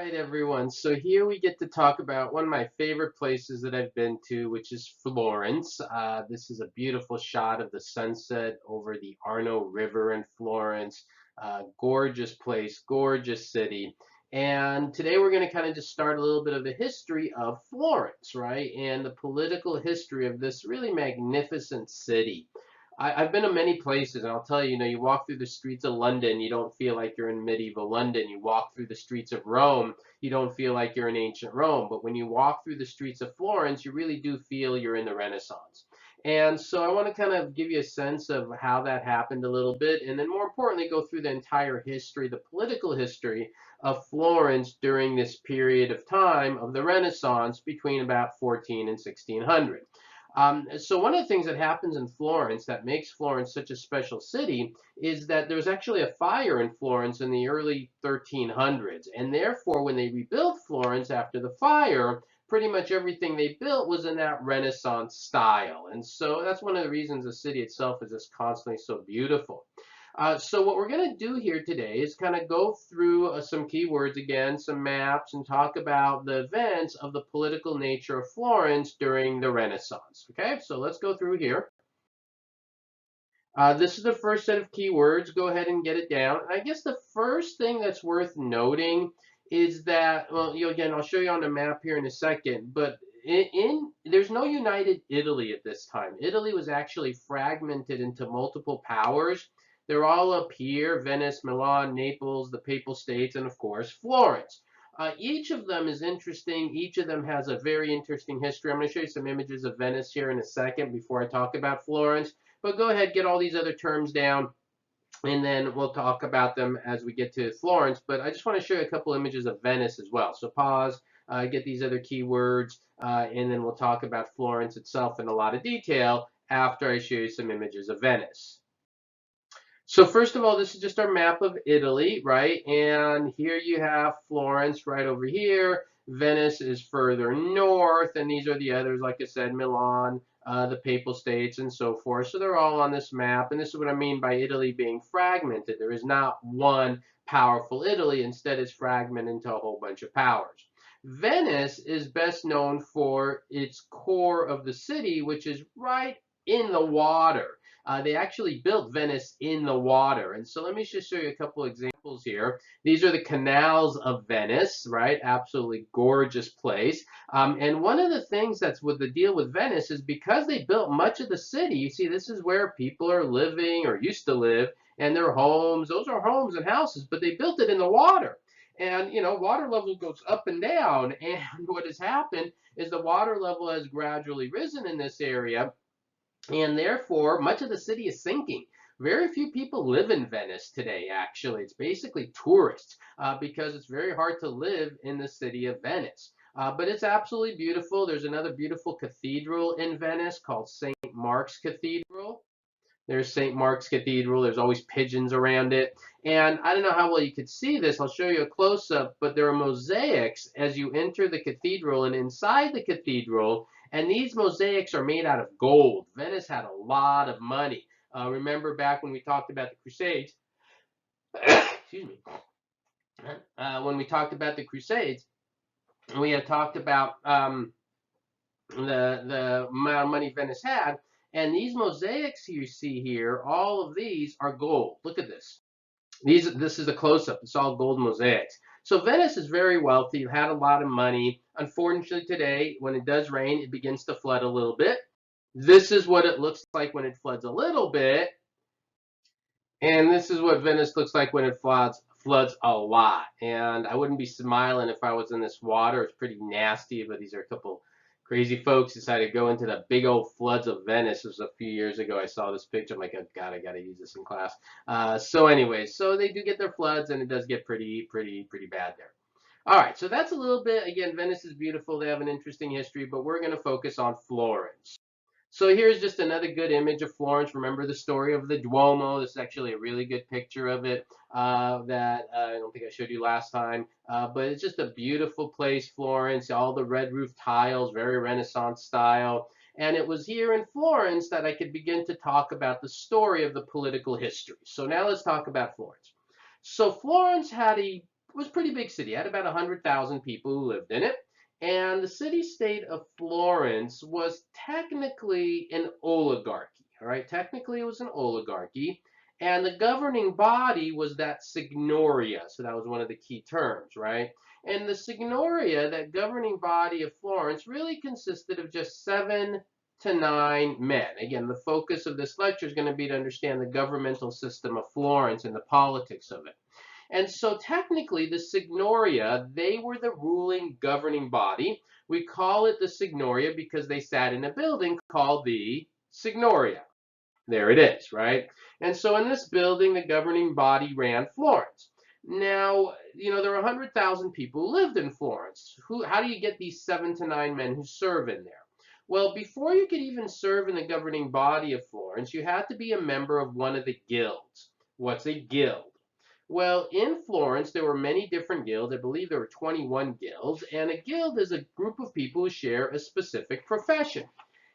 right, everyone. So here we get to talk about one of my favorite places that I've been to, which is Florence. This is a beautiful shot of the sunset over the Arno River in Florence. Gorgeous place, gorgeous city. And today we're going to kind of just start a little bit of the history of Florence, right? And the political history of this really magnificent city. I've been to many places, and I'll tell you, you walk through the streets of London, you don't feel like you're in medieval London. You walk through the streets of Rome, you don't feel like you're in ancient Rome. But when you walk through the streets of Florence, you really do feel you're in the Renaissance. And so I want to kind of give you a sense of how that happened a little bit, and then more importantly, go through the entire history, the political history of Florence during this period of time of the Renaissance between about 14 and 1600. So one of the things that happens in Florence that makes Florence such a special city is that there was actually a fire in Florence in the early 1300s. And therefore, when they rebuilt Florence after the fire, pretty much everything they built was in that Renaissance style. And so that's one of the reasons the city itself is just constantly so beautiful. So what we're going to do here today is kind of go through some keywords again, some maps, and talk about the events of the political nature of Florence during the Renaissance. Okay, so let's go through here. This is the first set of keywords. Go ahead and get it down. And I guess the first thing that's worth noting is that, well, again, I'll show you on the map here in a second, but there's no united Italy at this time. Italy was actually fragmented into multiple powers. They're all up here: Venice, Milan, Naples, the Papal States, and of course, Florence. Each of them is interesting. Each of them has a very interesting history. I'm going to show you some images of Venice here in a second before I talk about Florence. But go ahead, get all these other terms down, and then we'll talk about them as we get to Florence. But I just want to show you a couple images of Venice as well. So pause, get these other keywords, and then we'll talk about Florence itself in a lot of detail after I show you some images of Venice. So first of all, this is just our map of Italy, right? And here you have Florence right over here. Venice is further north, and these are the others, like I said, Milan, the Papal States, and so forth. So they're all on this map, and this is what I mean by Italy being fragmented. There is not one powerful Italy. Instead, it's fragmented into a whole bunch of powers. Venice is best known for its core of the city, which is right in the water. They actually built Venice in the water. And so let me just show you a couple examples here. These are the canals of Venice, right? Absolutely gorgeous place. And one of the things that's with the deal with Venice is because they built much of the city, you see, this is where people are living or used to live, and their homes, those are homes and houses, but they built it in the water. And, water level goes up and down. And what has happened is the water level has gradually risen in this area, and therefore much of the city is sinking. Very few people live in Venice today, actually. It's basically tourists because it's very hard to live in the city of Venice. But it's absolutely beautiful. There's another beautiful cathedral in Venice called St. Mark's Cathedral. There's St. Mark's Cathedral. There's always pigeons around it. And I don't know how well you could see this. I'll show you a close-up, but there are mosaics as you enter the cathedral and inside the cathedral, and these mosaics are made out of gold. Venice had a lot of money. Remember back when we talked about the Crusades, excuse me, when we talked about the Crusades, we had talked about the amount of money Venice had. And these mosaics you see here, all of these are gold. Look at this. This is a close-up. It's all gold mosaics. So Venice is very wealthy. It had a lot of money. Unfortunately, today, when it does rain, it begins to flood a little bit. This is what it looks like when it floods a little bit. And this is what Venice looks like when it floods a lot. And I wouldn't be smiling if I was in this water. It's pretty nasty, but these are a couple crazy folks decided to go into the big old floods of Venice. This was a few years ago. I saw this picture. I'm like, oh, God, I got to use this in class. So anyways, so they do get their floods, and it does get pretty bad there. All right, so that's a little bit. Again, Venice is beautiful. They have an interesting history, but we're going to focus on Florence. So here's just another good image of Florence. Remember the story of the Duomo. This is actually a really good picture of it that I don't think I showed you last time. But it's just a beautiful place, Florence. All the red roof tiles, very Renaissance style. And it was here in Florence that I could begin to talk about the story of the political history. So now let's talk about Florence. So Florence had a was a pretty big city. It had about 100,000 people who lived in it. And the city-state of Florence was technically an oligarchy. All right, technically it was an oligarchy. And the governing body was that signoria. So that was one of the key terms, right? And the signoria, that governing body of Florence, really consisted of just 7 to 9 men. Again, the focus of this lecture is going to be to understand the governmental system of Florence and the politics of it. And so technically the Signoria, they were the ruling governing body. We call it the Signoria because they sat in a building called the Signoria. There it is, right? And so in this building, the governing body ran Florence. Now, there are 100,000 people who lived in Florence. How do you get these 7 to 9 men who serve in there? Well, before you could even serve in the governing body of Florence, you had to be a member of one of the guilds. What's a guild? Well, in Florence, there were many different guilds. I believe there were 21 guilds, and a guild is a group of people who share a specific profession.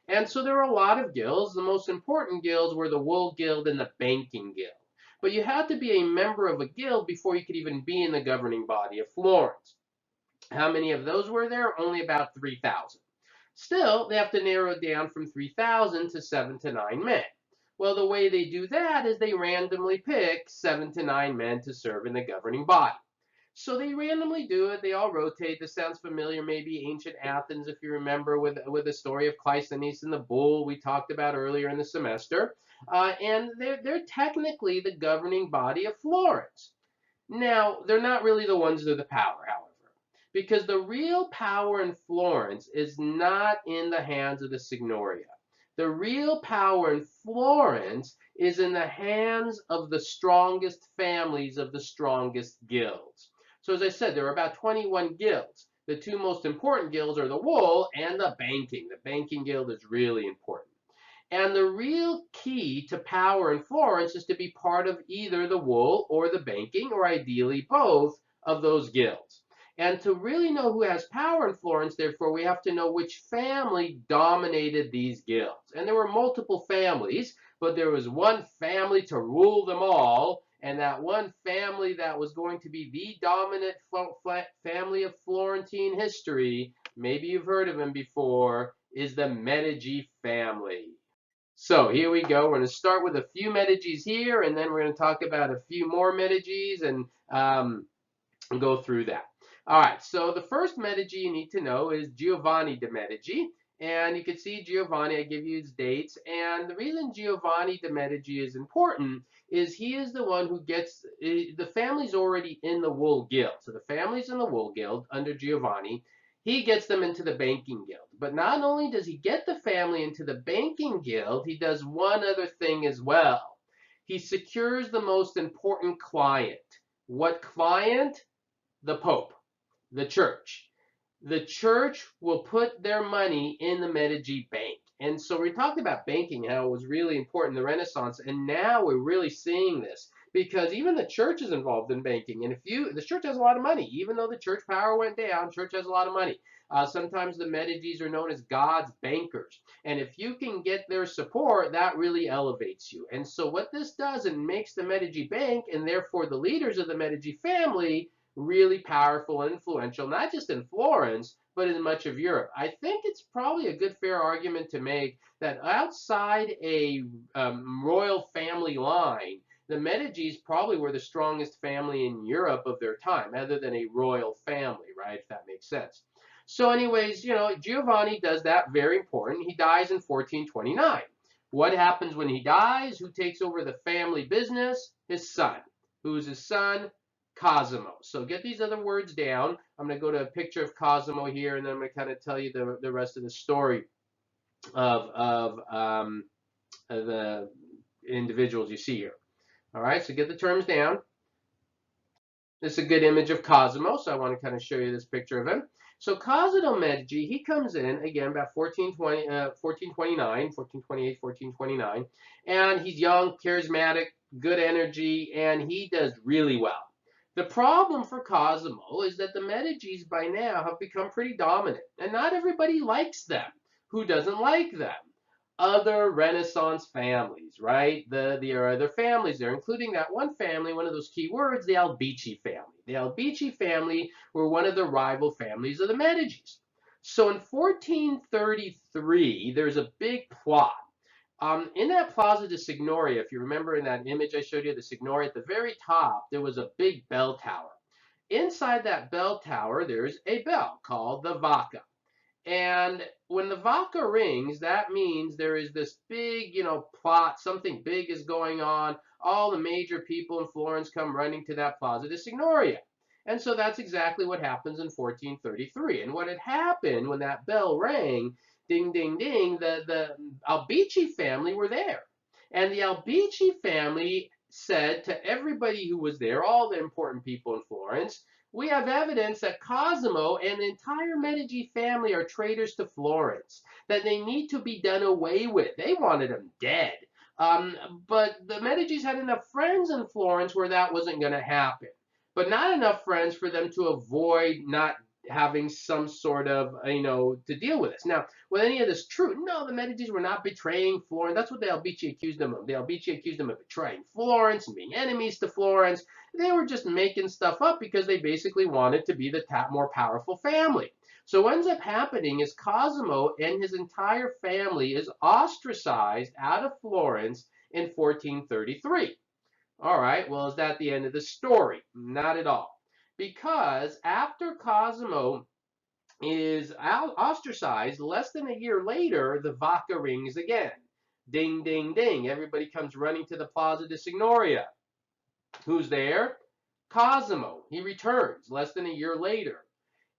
And so there were a lot of guilds. The most important guilds were the Wool Guild and the Banking Guild. But you had to be a member of a guild before you could even be in the governing body of Florence. How many of those were there? Only about 3,000. Still, they have to narrow it down from 3,000 to 7 to 9 men. Well, the way they do that is they randomly pick 7 to 9 men to serve in the governing body. So they randomly do it. They all rotate. This sounds familiar, maybe ancient Athens, if you remember, with the story of Cleisthenes and the bull we talked about earlier in the semester. And they're technically the governing body of Florence. Now, they're not really the ones with the power, however, because the real power in Florence is not in the hands of the Signoria. The real power in Florence is in the hands of the strongest families of the strongest guilds. So as I said, there are about 21 guilds. The two most important guilds are the wool and the banking. The banking guild is really important. And the real key to power in Florence is to be part of either the wool or the banking, or ideally both of those guilds. And to really know who has power in Florence, therefore, we have to know which family dominated these guilds. And there were multiple families, but there was one family to rule them all. And that one family that was going to be the dominant family of Florentine history, maybe you've heard of them before, is the Medici family. So here we go. We're going to start with a few Medicis here, and then we're going to talk about a few more Medicis and go through that. All right, so the first Medici you need to know is Giovanni de' Medici. And you can see Giovanni, I give you his dates. And the reason Giovanni de' Medici is important is he is the one who gets, the family's already in the Wool Guild. So the family's in the Wool Guild under Giovanni. He gets them into the Banking Guild. But not only does he get the family into the Banking Guild, he does one other thing as well. He secures the most important client. What client? The Pope, the church. The church will put their money in the Medici Bank. And so we talked about banking, how it was really important in the Renaissance, and now we're really seeing this because even the church is involved in banking. And the church has a lot of money, even though the church power went down, church has a lot of money. Sometimes the Medicis are known as God's bankers. And if you can get their support, that really elevates you. And so what this does, it makes the Medici Bank, and therefore the leaders of the Medici family, really powerful and influential, not just in Florence, but in much of Europe. I think it's probably a good, fair argument to make that outside a royal family line, the Medicis probably were the strongest family in Europe of their time, other than a royal family, right, if that makes sense. So anyways, Giovanni does that, very important. He dies in 1429. What happens when he dies? Who takes over the family business? His son. Who's his son? Cosmo. So get these other words down. I'm going to go to a picture of Cosmo here, and then I'm going to kind of tell you the rest of the story of the individuals you see here. All right, so get the terms down. This is a good image of Cosmo, so I want to kind of show you this picture of him. So Cosimo Medici, he comes in, again, about 1429, 1428, 1429, and he's young, charismatic, good energy, and he does really well. The problem for Cosimo is that the Medicis by now have become pretty dominant, and not everybody likes them. Who doesn't like them? other Renaissance families, right? There are other families there, including that one family, one of those key words, the Albicci family. The Albicci family were one of the rival families of the Medicis. So in 1433, there's a big plot. In that Plaza de Signoria, if you remember in that image I showed you, the Signoria, at the very top, there was a big bell tower. Inside that bell tower, there's a bell called the Vacca. And when the Vacca rings, that means there is this big, plot, something big is going on. All the major people in Florence come running to that Plaza de Signoria. And so that's exactly what happens in 1433. And what had happened when that bell rang, ding, ding, ding, the Albicci family were there. And the Albicci family said to everybody who was there, all the important people in Florence, we have evidence that Cosmo and the entire Medici family are traitors to Florence, that they need to be done away with. They wanted them dead. But the Medicis had enough friends in Florence where that wasn't going to happen, but not enough friends for them to avoid not having some sort of, to deal with this. Now, was any of this true? No, the Medicis were not betraying Florence. That's what the Albicci accused them of. The Albicci accused them of betraying Florence and being enemies to Florence. They were just making stuff up because they basically wanted to be the more powerful family. So what ends up happening is Cosmo and his entire family is ostracized out of Florence in 1433. All right, well, is that the end of the story? Not at all. Because after Cosmo is ostracized, less than a year later, the Vacca rings again. Ding, ding, ding. Everybody comes running to the Plaza de Signoria. Who's there? Cosmo. He returns less than a year later.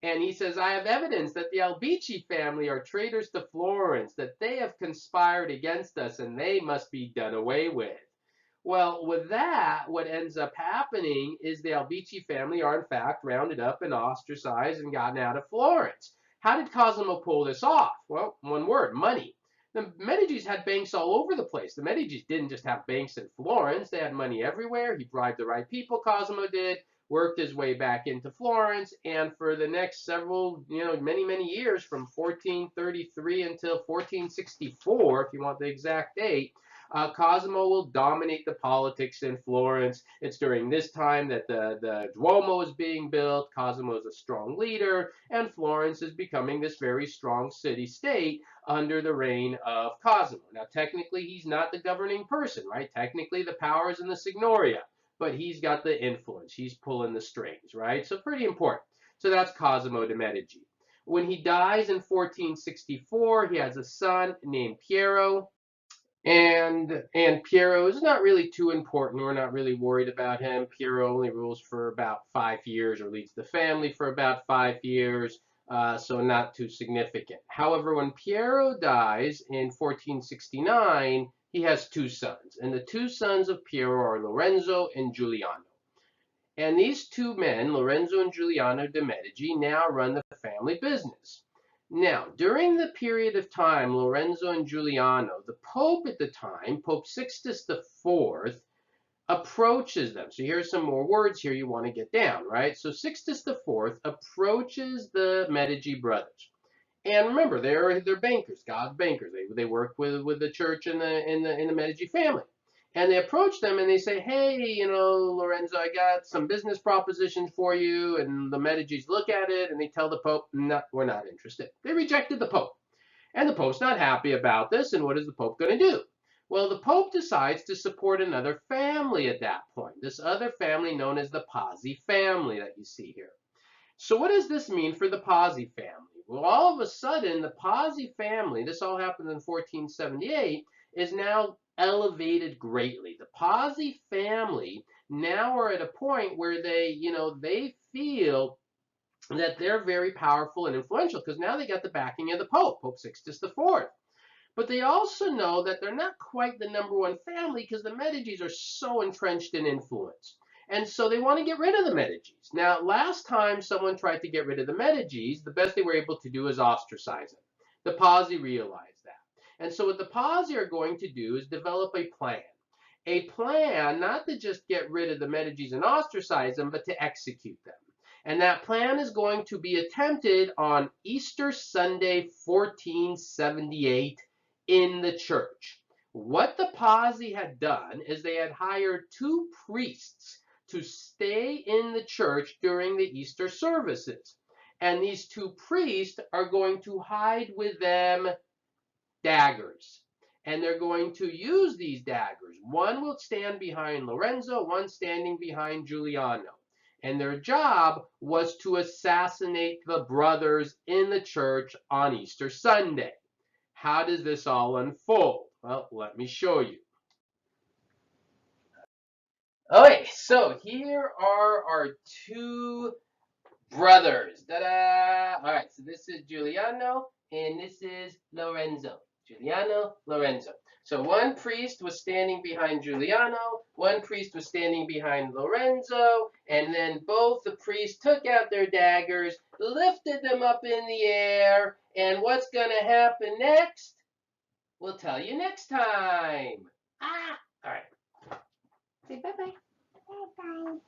And he says, I have evidence that the Albicci family are traitors to Florence, that they have conspired against us and they must be done away with. Well, with that, what ends up happening is the Albicci family are in fact rounded up and ostracized and gotten out of Florence. How did Cosimo pull this off? Well, one word, money. The Medicis had banks all over the place. The Medicis didn't just have banks in Florence. They had money everywhere. He bribed the right people, Cosimo did, worked his way back into Florence, and for the next several, many, many years, from 1433 until 1464, if you want the exact date, Cosimo will dominate the politics in Florence. It's during this time that the Duomo is being built. Cosimo is a strong leader, and Florence is becoming this very strong city-state under the reign of Cosimo. Now, technically, he's not the governing person, right? Technically, the power is in the Signoria, but he's got the influence. He's pulling the strings, right? So pretty important. So that's Cosimo de' Medici. When he dies in 1464, he has a son named Piero. And Piero is not really too important. We're not really worried about him. Piero only rules for about 5 years, or leads the family for about 5 years, so not too significant. However, when Piero dies in 1469, he has two sons, and the two sons of Piero are Lorenzo and Giuliano. And these two men, Lorenzo and Giuliano de' Medici, now run the family business. Now, during the period of time, Lorenzo and Giuliano, the Pope at the time, Pope Sixtus IV, approaches them. So here's some more words here you want to get down, right? So Sixtus IV approaches the Medici brothers. And remember, they're bankers, God's bankers. They work with the church and the Medici family. And they approach them and they say, hey, Lorenzo, I got some business propositions for you. And the Medicis look at it and they tell the Pope, no, we're not interested. They rejected the Pope. And the Pope's not happy about this. And what is the Pope going to do? Well, the Pope decides to support another family at that point. This other family known as the Pazzi family that you see here. So what does this mean for the Pazzi family? Well, all of a sudden, the Pazzi family, this all happened in 1478, is now elevated greatly. The Pazzi family now are at a point where they feel that they're very powerful and influential because now they got the backing of the Pope, Pope Sixtus IV. But they also know that they're not quite the number one family because the Medicis are so entrenched in influence. And so they want to get rid of the Medicis. Now, last time someone tried to get rid of the Medicis, the best they were able to do is ostracize them. The Pazzi realized that. And so what the Pazzi are going to do is develop a plan. A plan not to just get rid of the Medicis and ostracize them, but to execute them. And that plan is going to be attempted on Easter Sunday, 1478, in the church. What the posse had done is they had hired two priests to stay in the church during the Easter services. And these two priests are going to hide with them daggers. And they're going to use these daggers. One will stand behind Lorenzo, one standing behind Giuliano. And their job was to assassinate the brothers in the church on Easter Sunday. How does this all unfold? Well, let me show you. Okay, so here are our two brothers. Ta-da! All right, so this is Giuliano and this is Lorenzo. Giuliano, Lorenzo. So one priest was standing behind Giuliano, one priest was standing behind Lorenzo, and then both the priests took out their daggers, lifted them up in the air, and what's going to happen next? We'll tell you next time. All right. Say bye-bye. Bye-bye.